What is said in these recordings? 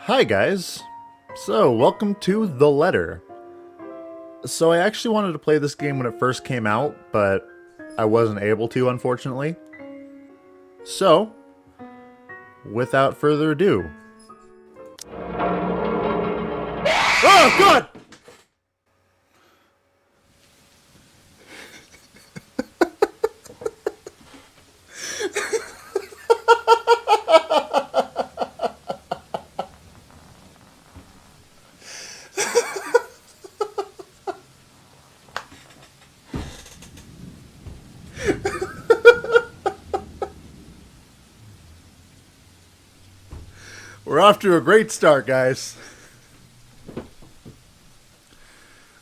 Hi guys! So, welcome to The Letter. So I actually wanted to play this game when it first came out, but I wasn't able to, unfortunately. So, without further ado... Oh, God! We're off to a great start, guys.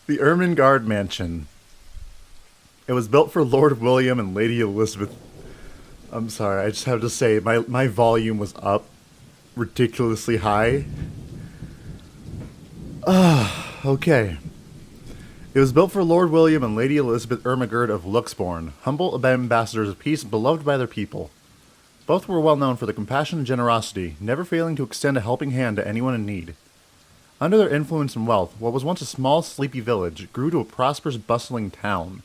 The Ermengarde Mansion. It was built for Lord William and Lady Elizabeth. I'm sorry, I just have to say, my volume was up ridiculously high. Okay. It was built for Lord William and Lady Elizabeth Ermengarde of Luxbourne, humble ambassadors of peace beloved by their people. Both were well known for their compassion and generosity, never failing to extend a helping hand to anyone in need. Under their influence and wealth, what was once a small, sleepy village grew to a prosperous, bustling town.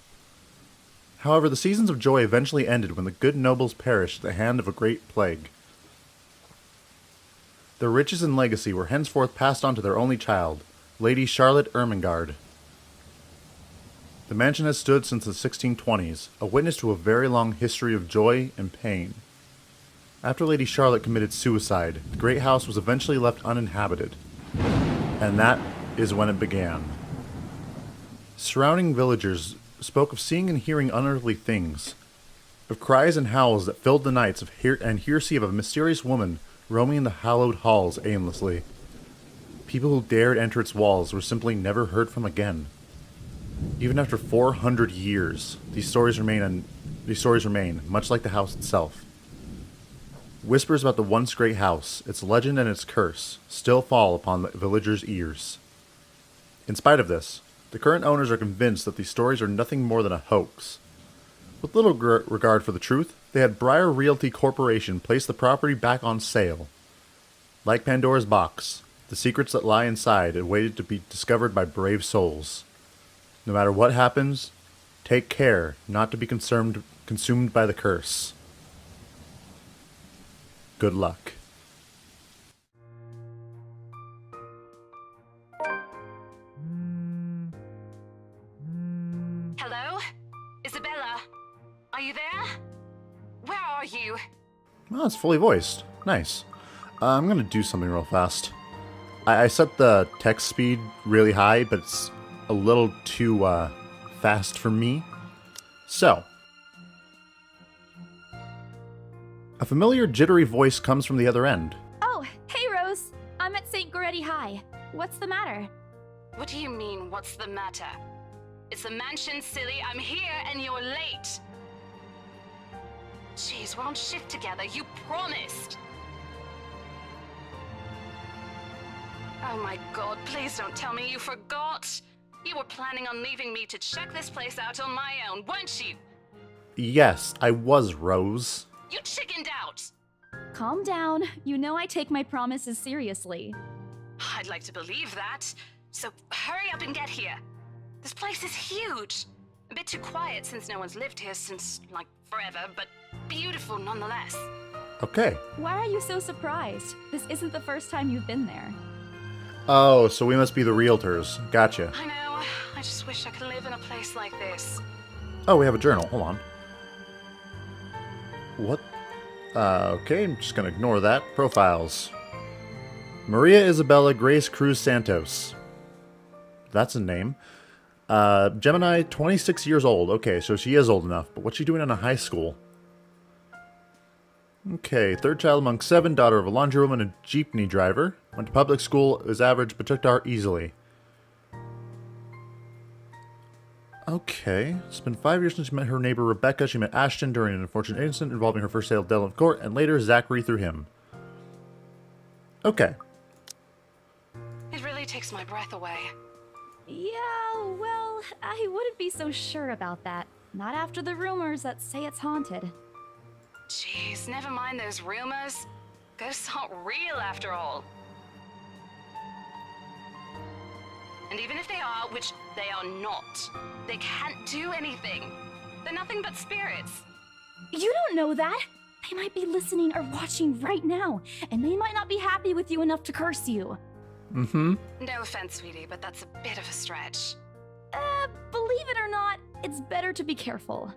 However, the seasons of joy eventually ended when the good nobles perished at the hand of a great plague. Their riches and legacy were henceforth passed on to their only child, Lady Charlotte Ermengarde. The mansion has stood since the 1620s, a witness to a very long history of joy and pain. After Lady Charlotte committed suicide, the great house was eventually left uninhabited. And that is when it began. Surrounding villagers spoke of seeing and hearing unearthly things, of cries and howls that filled the nights and hearsay of a mysterious woman roaming in the hallowed halls aimlessly. People who dared enter its walls were simply never heard from again. Even after 400 years, these stories remain, much like the house itself. Whispers about the once great house, its legend and its curse, still fall upon the villagers' ears. In spite of this, the current owners are convinced that these stories are nothing more than a hoax. With little regard for the truth, they had Briar Realty Corporation place the property back on sale. Like Pandora's box, the secrets that lie inside awaited to be discovered by brave souls. No matter what happens, take care not to be consumed by the curse. Good luck. Hello? Isabella? Are you there? Where are you? Oh, it's fully voiced. Nice. I'm gonna do something real fast. I set the text speed really high, but it's a little too fast for me. So, a familiar jittery voice comes from the other end. Oh, hey Rose. I'm at St. Goretti High. What's the matter? What do you mean, what's the matter? It's the mansion, silly. I'm here and you're late. Jeez, we're on shift together. You promised. Oh my god, please don't tell me you forgot. You were planning on leaving me to check this place out on my own, weren't you? Yes, I was, Rose. You chickened out. Calm down. You know I take my promises seriously. I'd like to believe that. So hurry up and get here. This place is huge. A bit too quiet since no one's lived here since, like, forever, but beautiful nonetheless. Okay. Why are you so surprised? This isn't the first time you've been there. Oh, so we must be the realtors. Gotcha. I know. I just wish I could live in a place like this. Oh, we have a journal. Hold on. What? Okay, I'm just gonna ignore that. Profiles. Maria Isabella Grace Cruz Santos. That's a name. Gemini, 26 years old. Okay, so she is old enough, but what's she doing in a high school? Okay, third child among 7, daughter of a laundrywoman and jeepney driver. Went to public school, is average, but took to art easily. Okay, it's been 5 years since she met her neighbor Rebecca. She met Ashton during an unfortunate incident involving her first sale of Delaware Court, and later Zachary through him. Okay. It really takes my breath away. Yeah, well, I wouldn't be so sure about that. Not after the rumors that say it's haunted. Jeez, never mind those rumors. Ghosts aren't real after all. And even if they are, which they are not, they can't do anything. They're nothing but spirits. You don't know that. They might be listening or watching right now, and they might not be happy with you enough to curse you. Mm-hmm. No offense, sweetie, but that's a bit of a stretch. Believe it or not, it's better to be careful.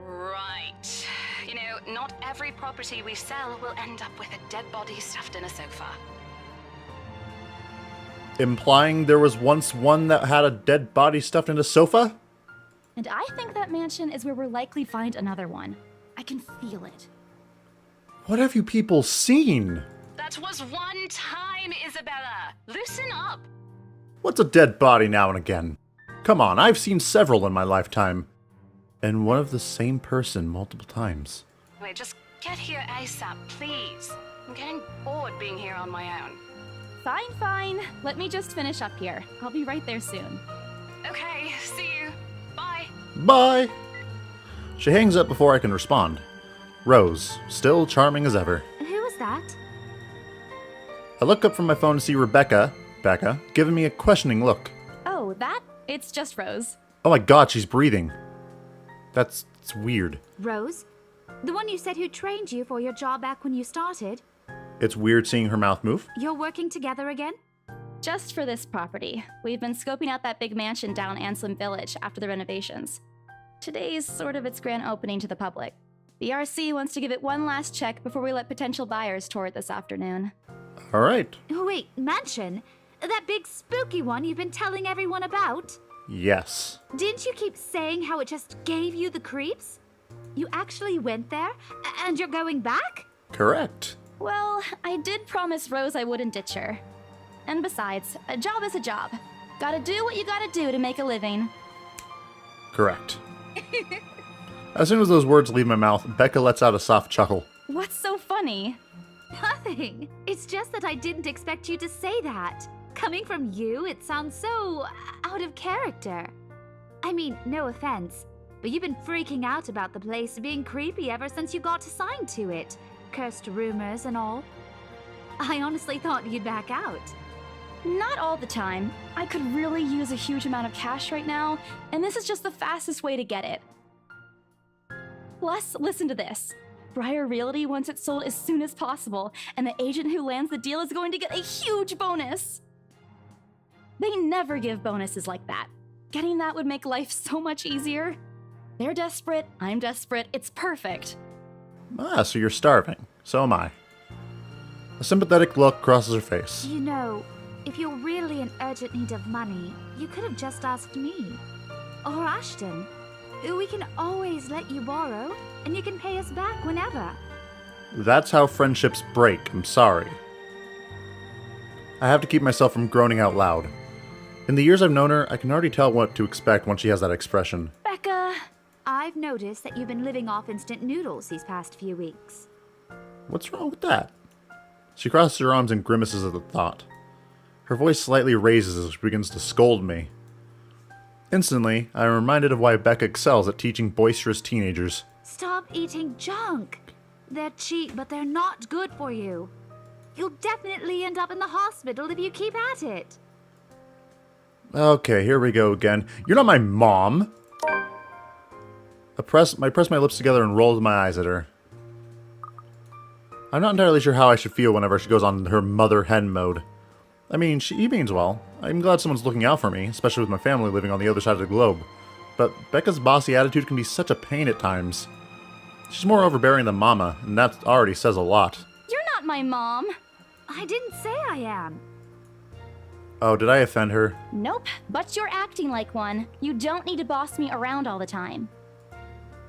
Right. You know, not every property we sell will end up with a dead body stuffed in a sofa. Implying there was once one that had a dead body stuffed in a sofa? And I think that mansion is where we'll likely find another one. I can feel it. What have you people seen? That was one time, Isabella. Loosen up. What's a dead body now and again? Come on, I've seen several in my lifetime. And one of the same person multiple times. Wait, just get here ASAP, please. I'm getting bored being here on my own. Fine, fine. Let me just finish up here. I'll be right there soon. Okay, see you. Bye. Bye! She hangs up before I can respond. Rose, still charming as ever. Who was that? I look up from my phone to see Becca, giving me a questioning look. Oh, that? It's just Rose. Oh my god, she's breathing. It's weird. Rose? The one you said who trained you for your job back when you started? It's weird seeing her mouth move. You're working together again? Just for this property. We've been scoping out that big mansion down Anselm Village after the renovations. Today's sort of its grand opening to the public. The RC wants to give it one last check before we let potential buyers tour it this afternoon. Alright. Oh, wait, mansion? That big spooky one you've been telling everyone about? Yes. Didn't you keep saying how it just gave you the creeps? You actually went there? And you're going back? Correct. Well, I did promise Rose I wouldn't ditch her. And besides, a job is a job. Gotta do what you gotta do to make a living. Correct. As soon as those words leave my mouth, Becca lets out a soft chuckle. What's so funny? Nothing. It's just that I didn't expect you to say that. Coming from you, it sounds so out of character. I mean, no offense, but you've been freaking out about the place being creepy ever since you got assigned to it. Cursed rumors and all. I honestly thought you'd back out. Not all the time. I could really use a huge amount of cash right now, and this is just the fastest way to get it. Plus, listen to this. Briar Realty wants it sold as soon as possible, and the agent who lands the deal is going to get a huge bonus. They never give bonuses like that. Getting that would make life so much easier. They're desperate, I'm desperate, it's perfect. Ah, so you're starving. So am I. A sympathetic look crosses her face. You know, if you're really in urgent need of money, you could have just asked me. Or Ashton. We can always let you borrow, and you can pay us back whenever. That's how friendships break, I'm sorry. I have to keep myself from groaning out loud. In the years I've known her, I can already tell what to expect when she has that expression. Becca! I've noticed that you've been living off instant noodles these past few weeks. What's wrong with that? She crosses her arms and grimaces at the thought. Her voice slightly raises as she begins to scold me. Instantly, I am reminded of why Becca excels at teaching boisterous teenagers. Stop eating junk. They're cheap, but they're not good for you. You'll definitely end up in the hospital if you keep at it. Okay, here we go again. You're not my mom! I press my lips together and roll my eyes at her. I'm not entirely sure how I should feel whenever she goes on her mother hen mode. I mean, she means well. I'm glad someone's looking out for me, especially with my family living on the other side of the globe. But Becca's bossy attitude can be such a pain at times. She's more overbearing than Mama, and that already says a lot. You're not my mom! I didn't say I am. Oh, did I offend her? Nope, but you're acting like one. You don't need to boss me around all the time.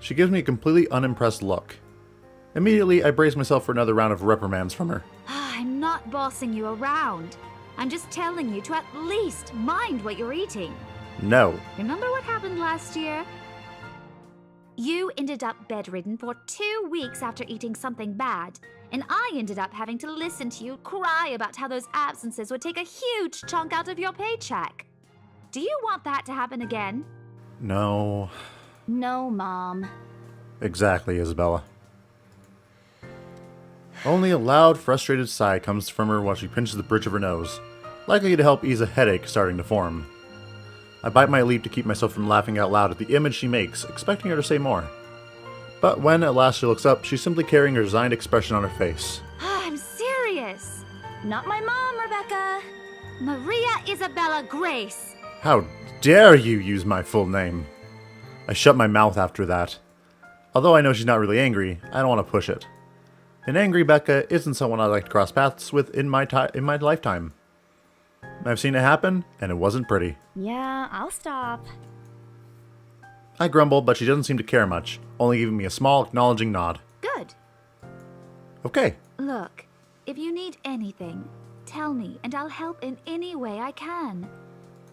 She gives me a completely unimpressed look. Immediately, I brace myself for another round of reprimands from her. I'm not bossing you around. I'm just telling you to at least mind what you're eating. No. Remember what happened last year? You ended up bedridden for 2 weeks after eating something bad, and I ended up having to listen to you cry about how those absences would take a huge chunk out of your paycheck. Do you want that to happen again? No. No, Mom. Exactly, Isabella. Only a loud, frustrated sigh comes from her while she pinches the bridge of her nose. likely to help ease a headache starting to form. I bite my lip to keep myself from laughing out loud at the image she makes, expecting her to say more. But when at last she looks up, she's simply carrying a resigned expression on her face. I'm serious. Not my mom, Rebecca. Maria Isabella Grace. How dare you use my full name? I shut my mouth after that. Although I know she's not really angry, I don't want to push it. An angry Becca isn't someone I'd like to cross paths with in my lifetime. I've seen it happen, and it wasn't pretty. Yeah, I'll stop. I grumble, but she doesn't seem to care much, only giving me a small acknowledging nod. Good. Okay. Look, if you need anything, tell me and I'll help in any way I can.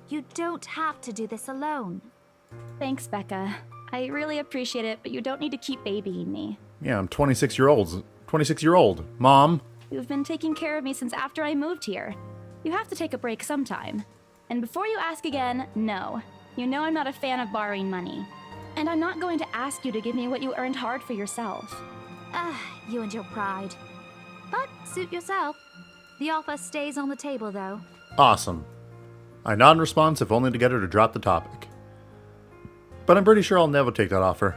You don't have to do this alone. Thanks, Becca. I really appreciate it, but you don't need to keep babying me. Yeah, I'm 26-year-old. Mom. You've been taking care of me since after I moved here. You have to take a break sometime. And before you ask again, no. You know I'm not a fan of borrowing money. And I'm not going to ask you to give me what you earned hard for yourself. You and your pride. But suit yourself. The offer stays on the table, though. Awesome. I nod in response, if only to get her to drop the topic. But I'm pretty sure I'll never take that offer.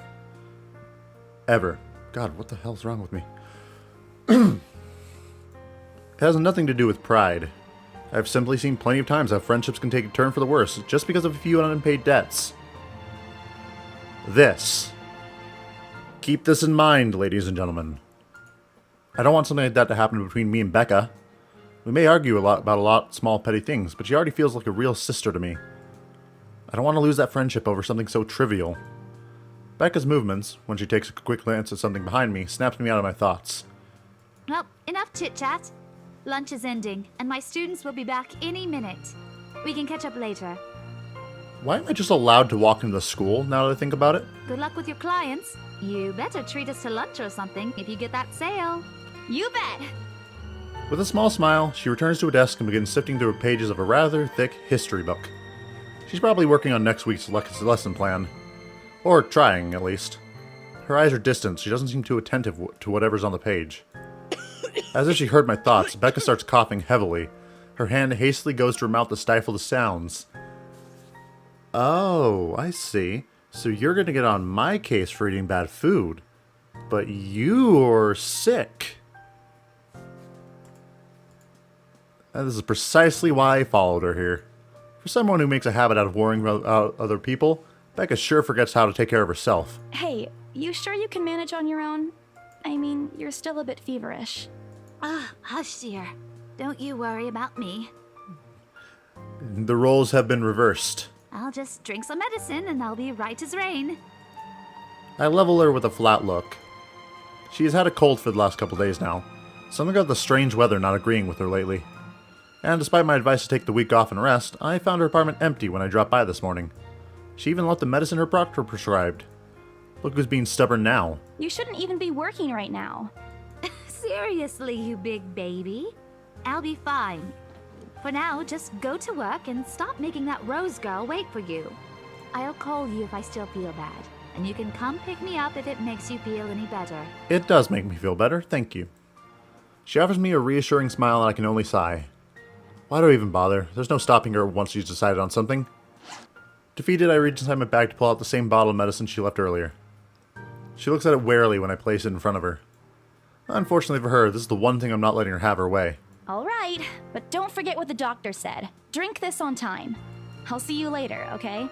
Ever. God, what the hell's wrong with me? It has nothing to do with pride. I've simply seen plenty of times how friendships can take a turn for the worse just because of a few unpaid debts. Keep this in mind, ladies and gentlemen. I don't want something like that to happen between me and Becca. We may argue about a lot of small petty things, but she already feels like a real sister to me. I don't want to lose that friendship over something so trivial. Becca's movements, when she takes a quick glance at something behind me, snaps me out of my thoughts. Well, enough chit-chat. Lunch is ending, and my students will be back any minute. We can catch up later. Why am I just allowed to walk into the school, now that I think about it? Good luck with your clients. You better treat us to lunch or something if you get that sale. You bet! With a small smile, she returns to a desk and begins sifting through pages of a rather thick history book. She's probably working on next week's lesson plan. Or trying, at least. Her eyes are distant, she doesn't seem too attentive to whatever's on the page. As if she heard my thoughts, Becca starts coughing heavily. Her hand hastily goes to her mouth to stifle the sounds. Oh, I see. So you're gonna get on my case for eating bad food. But you're sick. And this is precisely why I followed her here. For someone who makes a habit out of worrying about other people, Becca sure forgets how to take care of herself. Hey, you sure you can manage on your own? I mean, you're still a bit feverish. Hush, dear. Don't you worry about me. The roles have been reversed. I'll just drink some medicine and I'll be right as rain. I level her with a flat look. She has had a cold for the last couple days now. Something about the strange weather not agreeing with her lately. And despite my advice to take the week off and rest, I found her apartment empty when I dropped by this morning. She even left the medicine her doctor prescribed. Look who's being stubborn now. You shouldn't even be working right now. Seriously, you big baby. I'll be fine. For now, just go to work and stop making that Rose girl wait for you. I'll call you if I still feel bad, and you can come pick me up if it makes you feel any better. It does make me feel better, thank you. She offers me a reassuring smile and I can only sigh. Why do I even bother? There's no stopping her once she's decided on something. Defeated, I reach inside my bag to pull out the same bottle of medicine she left earlier. She looks at it warily when I place it in front of her. Unfortunately for her, this is the one thing I'm not letting her have her way. All right, but don't forget what the doctor said. Drink this on time. I'll see you later, okay?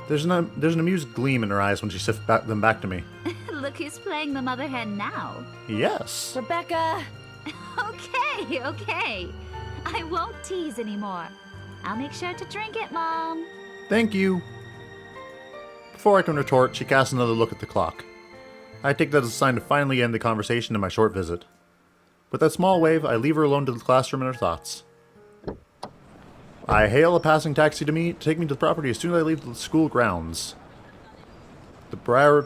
There's an amused gleam in her eyes when she sifts them back to me. Look who's playing the mother hen now. Yes. Rebecca! Okay. I won't tease anymore. I'll make sure to drink it, Mom. Thank you. Before I can retort, she casts another look at the clock. I take that as a sign to finally end the conversation in my short visit. With that small wave, I leave her alone to the classroom and her thoughts. I hail a passing taxi to take me to the property as soon as I leave the school grounds. The Briar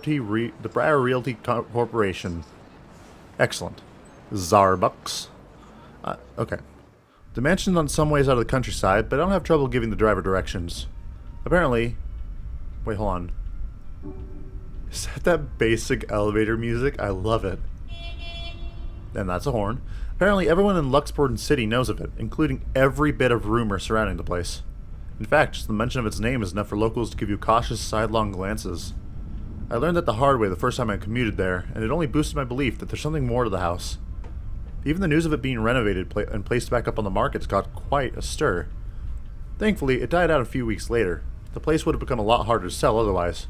Realty Corporation. Excellent. Zarbucks. Okay. The mansion's on some ways out of the countryside, but I don't have trouble giving the driver directions. Apparently... Wait, hold on. Is that basic elevator music? I love it. And that's a horn. Apparently everyone in Luxport City knows of it, including every bit of rumor surrounding the place. In fact, just the mention of its name is enough for locals to give you cautious sidelong glances. I learned that the hard way the first time I commuted there, and it only boosted my belief that there's something more to the house. Even the news of it being renovated and placed back up on the markets got quite a stir. Thankfully, it died out a few weeks later. The place would have become a lot harder to sell otherwise.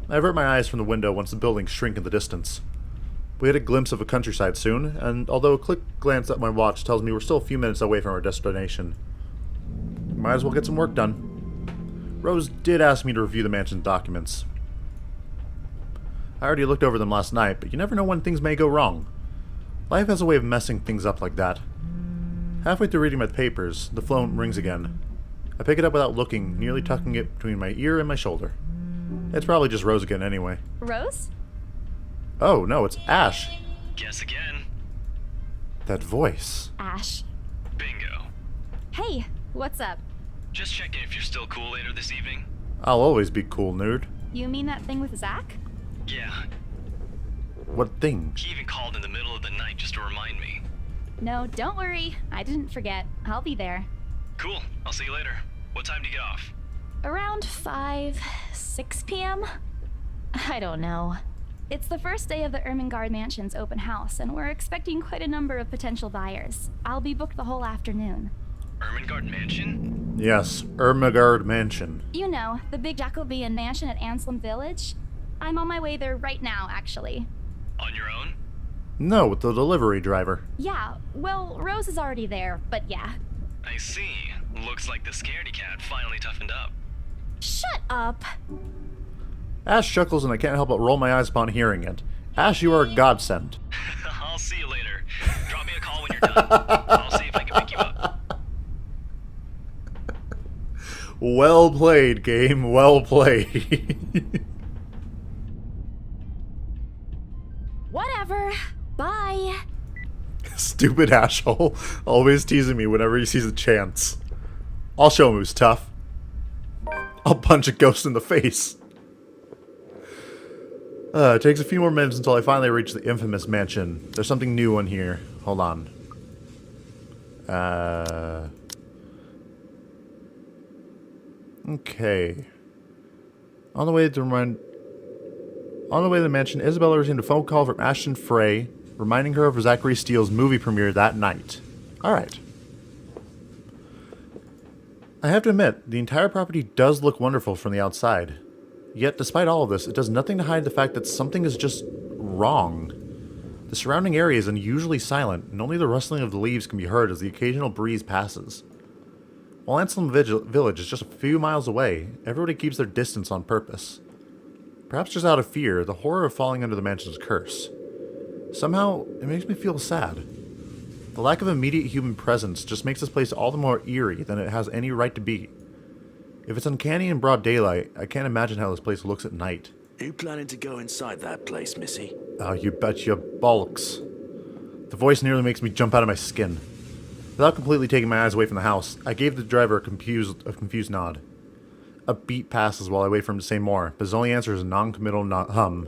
I avert my eyes from the window once the buildings shrink in the distance. We had a glimpse of a countryside soon, and although a quick glance at my watch tells me we're still a few minutes away from our destination, might as well get some work done. Rose did ask me to review the mansion's documents. I already looked over them last night, but you never know when things may go wrong. Life has a way of messing things up like that. Halfway through reading my papers, the phone rings again. I pick it up without looking, nearly tucking it between my ear and my shoulder. It's probably just Rose again anyway. Rose? Oh, no, it's Ash. Guess again. That voice. Ash. Bingo. Hey, what's up? Just checking if you're still cool later this evening. I'll always be cool, nerd. You mean that thing with Zach? Yeah, What thing? he even called in the middle of the night just to remind me. No, don't worry. I didn't forget. I'll be there. Cool, I'll see you later. What time do you get off? Around 6 p.m.? I don't know. It's the first day of the Ermengarde Mansion's open house, and we're expecting quite a number of potential buyers. I'll be booked the whole afternoon. Ermengarde Mansion? Yes, Ermengarde Mansion. You know, the big Jacobean mansion at Anselm Village? I'm on my way there right now, actually. On your own? No, with the delivery driver. Yeah, well, Rose is already there, but yeah. I see. Looks like the scaredy cat finally toughened up. Shut up! Ash chuckles and I can't help but roll my eyes upon hearing it. Ash, you are a godsend. I'll see you later. Drop me a call when you're done. I'll see if I can pick you up. Well played, game. Well played. Whatever. Bye. Stupid asshole. Always teasing me whenever he sees a chance. I'll show him who's tough. I'll punch a ghost in the face. It takes a few more minutes until I finally reach the infamous mansion. There's something new in here. Hold on. Okay. On the way to the mansion, Isabella received a phone call from Ashton Frey, reminding her of Zachary Steele's movie premiere that night. Alright. I have to admit, the entire property does look wonderful from the outside. Yet, despite all of this, it does nothing to hide the fact that something is just wrong. The surrounding area is unusually silent, and only the rustling of the leaves can be heard as the occasional breeze passes. While Anselm Village is just a few miles away, everybody keeps their distance on purpose. Perhaps just out of fear, the horror of falling under the mansion's curse. Somehow, it makes me feel sad. The lack of immediate human presence just makes this place all the more eerie than it has any right to be. If it's uncanny in broad daylight, I can't imagine how this place looks at night. Are you planning to go inside that place, Missy? Oh, you betcha bollocks. The voice nearly makes me jump out of my skin. Without completely taking my eyes away from the house, I gave the driver a confused nod. A beat passes while I wait for him to say more, but his only answer is a non-committal hum.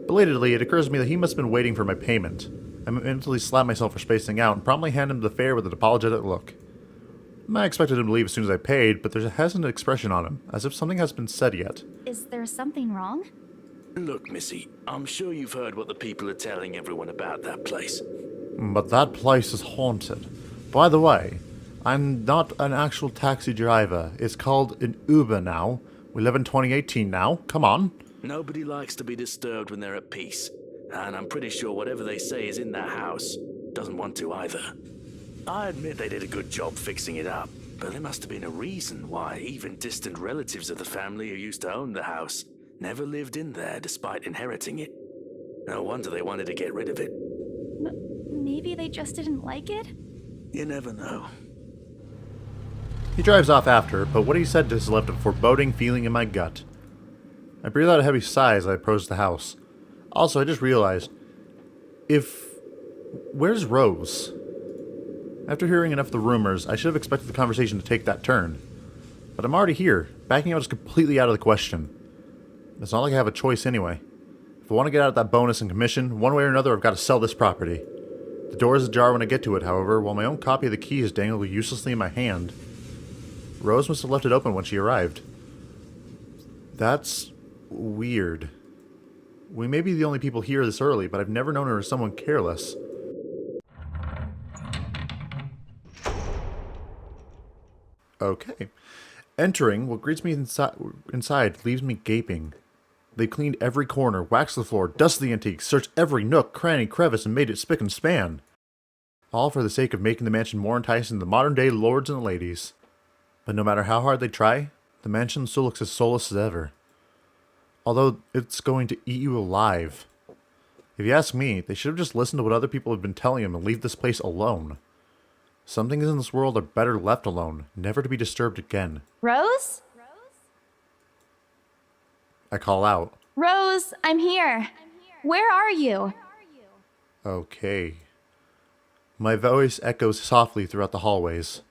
Belatedly, it occurs to me that he must have been waiting for my payment. I mentally slap myself for spacing out and promptly hand him the fare with an apologetic look. I expected him to leave as soon as I paid, but there's a hesitant expression on him, as if something hasn't been said yet. Is there something wrong? Look, Missy, I'm sure you've heard what the people are telling everyone about that place. But that place is haunted. By the way, I'm not an actual taxi driver. It's called an Uber now. We live in 2018 now. Come on. Nobody likes to be disturbed when they're at peace. And I'm pretty sure whatever they say is in that house doesn't want to either. I admit they did a good job fixing it up, but there must have been a reason why even distant relatives of the family who used to own the house never lived in there despite inheriting it. No wonder they wanted to get rid of it. Maybe they just didn't like it? You never know. He drives off after, but what he said just left a foreboding feeling in my gut. I breathe out a heavy sigh as I approach the house. Also, I just realized, where's Rose? After hearing enough of the rumors, I should have expected the conversation to take that turn. But I'm already here. Backing out is completely out of the question. It's not like I have a choice anyway. If I want to get out of that bonus and commission, one way or another I've got to sell this property. The door is ajar when I get to it, however, while my own copy of the key is dangled uselessly in my hand. Rose must have left it open when she arrived. That's weird. We may be the only people here this early, but I've never known her as someone careless. Okay. Entering, what greets me inside leaves me gaping. They cleaned every corner, waxed the floor, dusted the antiques, searched every nook, cranny, crevice, and made it spick and span. All for the sake of making the mansion more enticing to the modern-day lords and ladies. But no matter how hard they try, the mansion still looks as soulless as ever. Although it's going to eat you alive. If you ask me, they should have just listened to what other people have been telling them and leave this place alone. Some things in this world are better left alone, never to be disturbed again. Rose? I call out. Rose, I'm here. Where are you? Okay. My voice echoes softly throughout the hallways.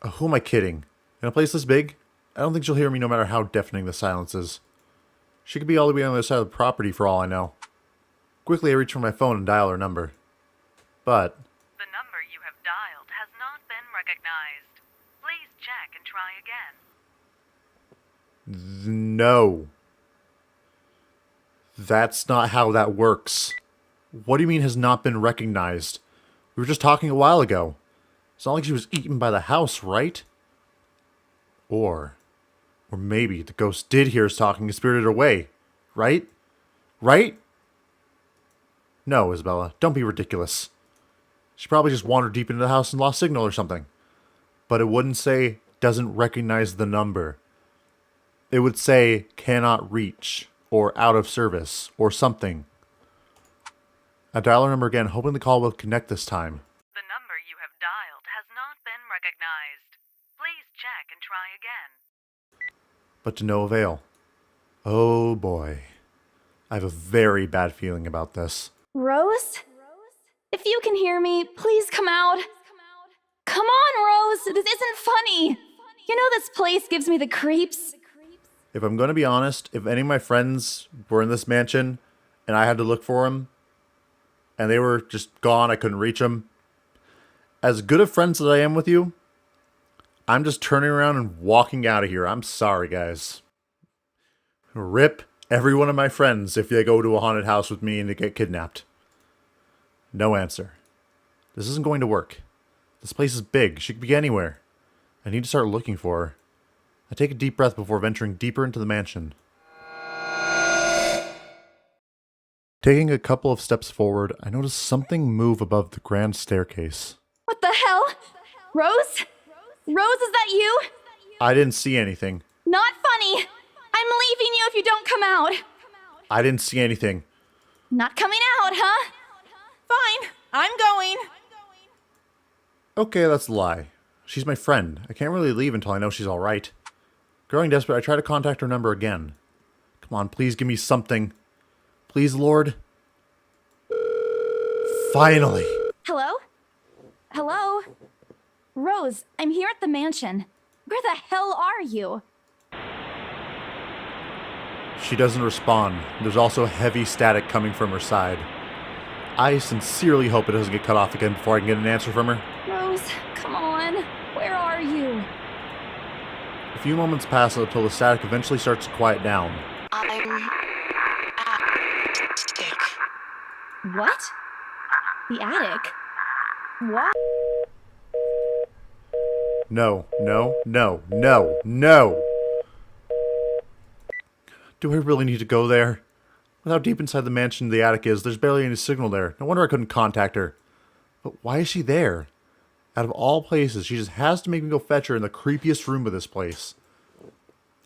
Who am I kidding? In a place this big? I don't think she'll hear me no matter how deafening the silence is. She could be all the way on the other side of the property for all I know. Quickly I reach for my phone and dial her number. But... The number you have dialed has not been recognized. Please check and try again. No. That's not how that works. What do you mean has not been recognized? We were just talking a while ago. It's not like she was eaten by the house, right? Or maybe the ghost did hear us talking and spirited her away. Right? Right? No, Isabella, don't be ridiculous. She probably just wandered deep into the house and lost signal or something. But it wouldn't say, doesn't recognize the number. It would say, cannot reach, or out of service, or something. I dial her number again, hoping the call will connect this time. The number you have dialed has not been recognized. Please check and try again. But to no avail. Oh boy. I have a very bad feeling about this. Rose? If you can hear me, please come out. Come on, Rose! This isn't funny! You know this place gives me the creeps. If I'm going to be honest, if any of my friends were in this mansion and I had to look for them and they were just gone, I couldn't reach them, as good of friends as I am with you, I'm just turning around and walking out of here. I'm sorry, guys. Rip every one of my friends if they go to a haunted house with me and they get kidnapped. No answer. This isn't going to work. This place is big. She could be anywhere. I need to start looking for her. I take a deep breath before venturing deeper into the mansion. Taking a couple of steps forward, I notice something move above the grand staircase. What the hell? Rose? Rose, is that you? I didn't see anything. Not funny. I'm leaving you if you don't come out. I didn't see anything. Not coming out, huh? Fine, I'm going. Okay, that's a lie. She's my friend. I can't really leave until I know she's alright. Growing desperate, I try to contact her number again. Come on, please give me something. Please, Lord. Finally. Hello? Hello? Rose, I'm here at the mansion. Where the hell are you? She doesn't respond. There's also heavy static coming from her side. I sincerely hope it doesn't get cut off again before I can get an answer from her. Rose, come on. Where are you? A few moments pass until the static eventually starts to quiet down. I'm attic. What? The attic? What? No, no, no, no, no! Do I really need to go there? With how deep inside the mansion the attic is, there's barely any signal there. No wonder I couldn't contact her. But why is she there? Out of all places, she just has to make me go fetch her in the creepiest room of this place.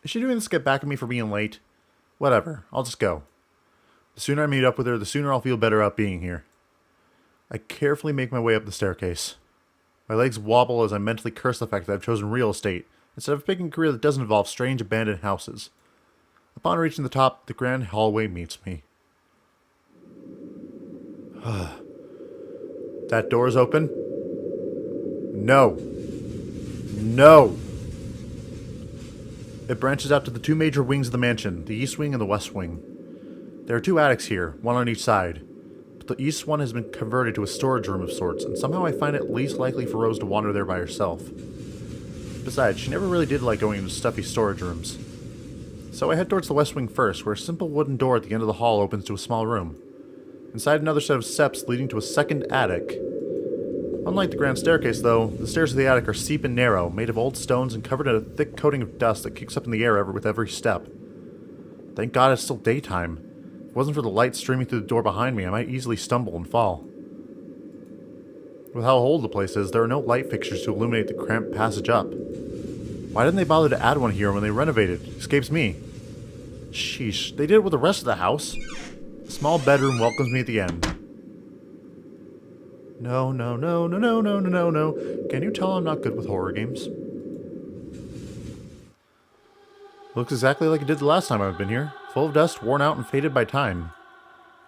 Is she doing this to get back at me for being late? Whatever, I'll just go. The sooner I meet up with her, the sooner I'll feel better about being here. I carefully make my way up the staircase. My legs wobble as I mentally curse the fact that I've chosen real estate, instead of picking a career that doesn't involve strange abandoned houses. Upon reaching the top, the grand hallway meets me. That door is open? No. No! It branches out to the two major wings of the mansion, the east wing and the west wing. There are two attics here, one on each side. But the east one has been converted to a storage room of sorts, and somehow I find it least likely for Rose to wander there by herself. Besides, she never really did like going into stuffy storage rooms. So I head towards the west wing first, where a simple wooden door at the end of the hall opens to a small room. Inside, another set of steps leading to a second attic. Unlike the grand staircase, though, the stairs of the attic are steep and narrow, made of old stones and covered in a thick coating of dust that kicks up in the air with every step. Thank God it's still daytime. If it wasn't for the light streaming through the door behind me, I might easily stumble and fall. With how old the place is, there are no light fixtures to illuminate the cramped passage up. Why didn't they bother to add one here when they renovated? Escapes me. Sheesh, they did it with the rest of the house. A small bedroom welcomes me at the end. No, no, no, no, no, no, no, no, no. Can you tell I'm not good with horror games? Looks exactly like it did the last time I've been here. Full of dust, worn out, and faded by time.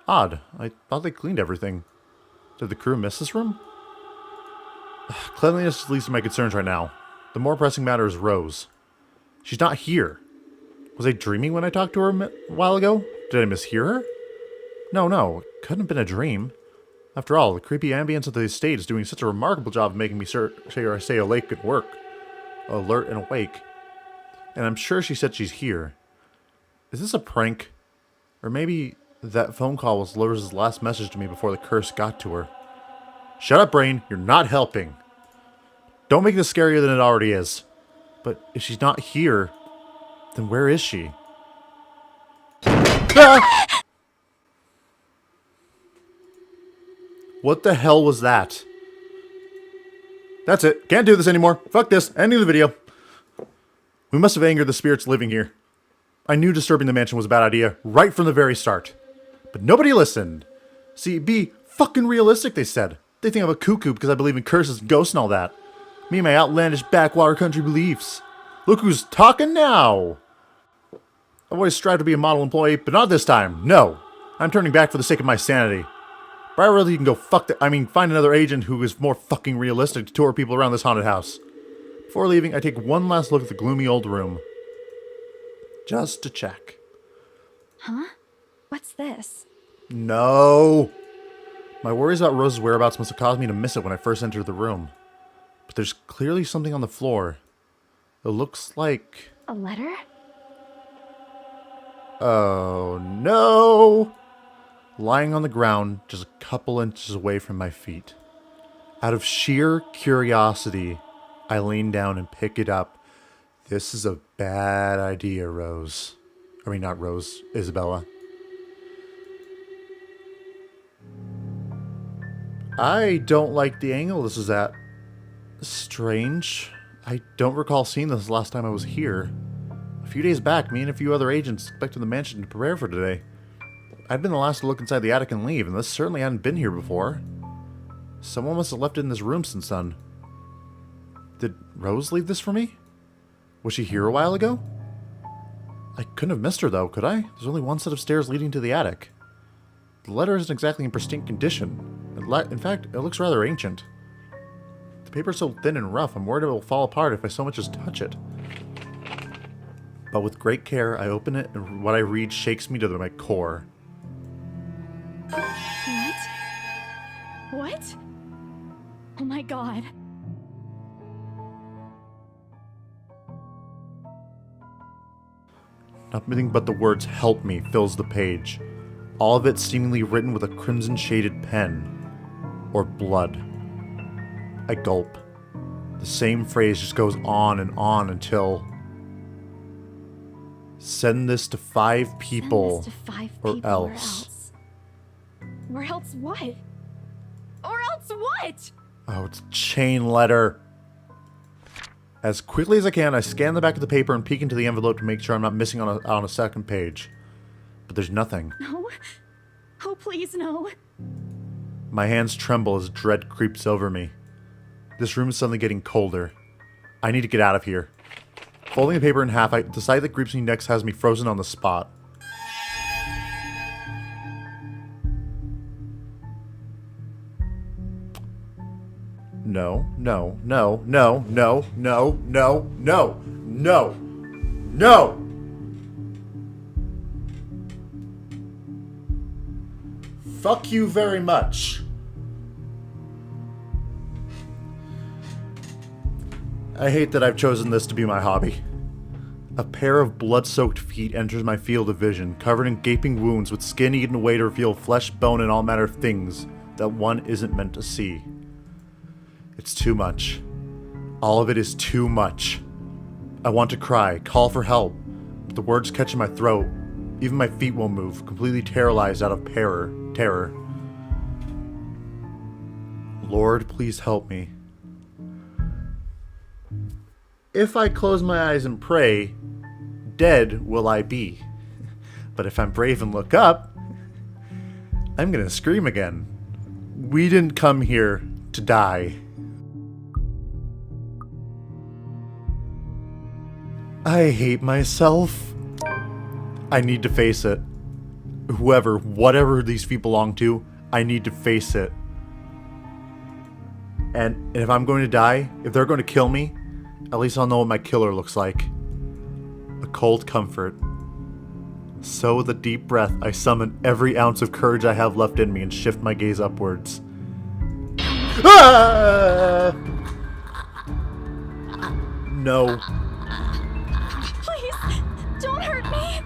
Odd. I thought they cleaned everything. Did the crew miss this room? Cleanliness is the least of my concerns right now. The more pressing matter is Rose. She's not here. Was I dreaming when I talked to her a while ago? Did I mishear her? No, it couldn't have been a dream. After all, the creepy ambience of the estate is doing such a remarkable job of making me stay awake at work. Alert and awake. And I'm sure she said she's here. Is this a prank? Or maybe that phone call was Rose's last message to me before the curse got to her. Shut up, brain. You're not helping. Don't make this scarier than it already is. But if she's not here, then where is she? Ah! What the hell was that? That's it. Can't do this anymore. Fuck this. Ending the video. We must have angered the spirits living here. I knew disturbing the mansion was a bad idea right from the very start. But nobody listened. See, be fucking realistic, they said. They think I'm a cuckoo because I believe in curses and ghosts and all that. Me and my outlandish backwater country beliefs. Look who's talking now. I've always strived to be a model employee, but not this time. No. I'm turning back for the sake of my sanity. Briar Realty can go find another agent who is more fucking realistic to tour people around this haunted house. Before leaving, I take one last look at the gloomy old room. Just to check. Huh? What's this? No! My worries about Rose's whereabouts must have caused me to miss it when I first entered the room. But there's clearly something on the floor. It looks like... A letter? Oh, no! Lying on the ground, just a couple inches away from my feet. Out of sheer curiosity, I lean down and pick it up. This is a bad idea, Rose. I mean, not Rose, Isabella. I don't like the angle this is at. Strange. I don't recall seeing this last time I was here. A few days back, me and a few other agents expected the mansion to prepare for today. I'd been the last to look inside the attic and leave, and this certainly hadn't been here before. Someone must have left it in this room since then. Did Rose leave this for me? Was she here a while ago? I couldn't have missed her, though, could I? There's only one set of stairs leading to the attic. The letter isn't exactly in pristine condition. In fact, it looks rather ancient. The paper's so thin and rough, I'm worried it will fall apart if I so much as touch it. But with great care, I open it, and what I read shakes me to my core. What? Oh my god. Nothing but the words "help me" fills the page. All of it seemingly written with a crimson-shaded pen. Or blood. I gulp. The same phrase just goes on and on until... Send this to 5 people. Or else. Or else what? Or else what? Oh, it's a chain letter. As quickly as I can, I scan the back of the paper and peek into the envelope to make sure I'm not missing on a second page. But there's nothing. No. Oh, please, no. My hands tremble as dread creeps over me. This room is suddenly getting colder. I need to get out of here. Folding the paper in half, the sight that grips me next has me frozen on the spot. No, no, no, no, no, no, no, no, no, no! Fuck you very much. I hate that I've chosen this to be my hobby. A pair of blood-soaked feet enters my field of vision, covered in gaping wounds with skin eaten away to reveal flesh, bone, and all manner of things that one isn't meant to see. It's too much. All of it is too much. I want to cry, call for help, but the words catch in my throat. Even my feet won't move, completely paralyzed out of terror. Lord, please help me. If I close my eyes and pray, dead will I be. But if I'm brave and look up, I'm gonna scream again. We didn't come here to die. I hate myself. I need to face it. Whatever these feet belong to, I need to face it. And if I'm going to die, if they're going to kill me, at least I'll know what my killer looks like. A cold comfort. So with a deep breath, I summon every ounce of courage I have left in me and shift my gaze upwards. Ah! No. Please, don't hurt me.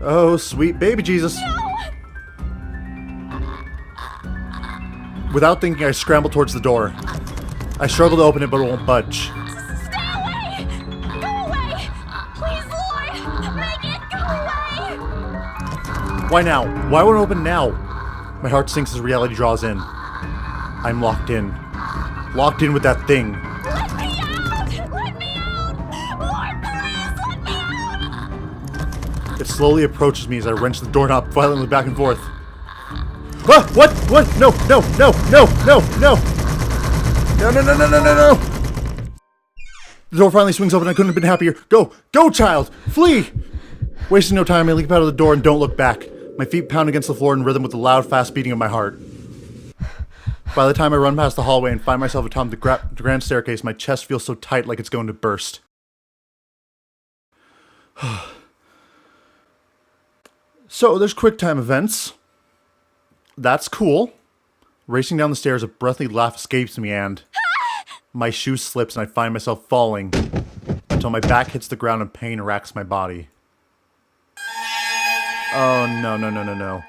Oh, sweet baby Jesus. Without thinking, I scramble towards the door. I struggle to open it, but it won't budge. Stay away! Go away! Please, Lord! Make it go away! Why now? Why won't it open now? My heart sinks as reality draws in. I'm locked in. Locked in with that thing. Let me out! Let me out! Lord, please, let me out! It slowly approaches me as I wrench the doorknob violently back and forth. Ah! What? What? No! No! No! No! No! No! No! No! No! No! No! No! No! The door finally swings open. I couldn't have been happier. Go! Go, child! Flee! Wasting no time, I leap out of the door and don't look back. My feet pound against the floor in rhythm with the loud, fast beating of my heart. By the time I run past the hallway and find myself atop the grand staircase, my chest feels so tight like it's going to burst. So, there's QuickTime events. That's cool. Racing down the stairs, a breathy laugh escapes me and my shoe slips and I find myself falling until my back hits the ground and pain racks my body. Oh, no, no, no, no, no.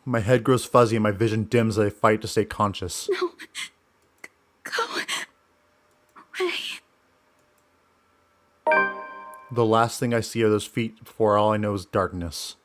My head grows fuzzy and my vision dims as I fight to stay conscious. No. Go away. The last thing I see are those feet before all I know is darkness.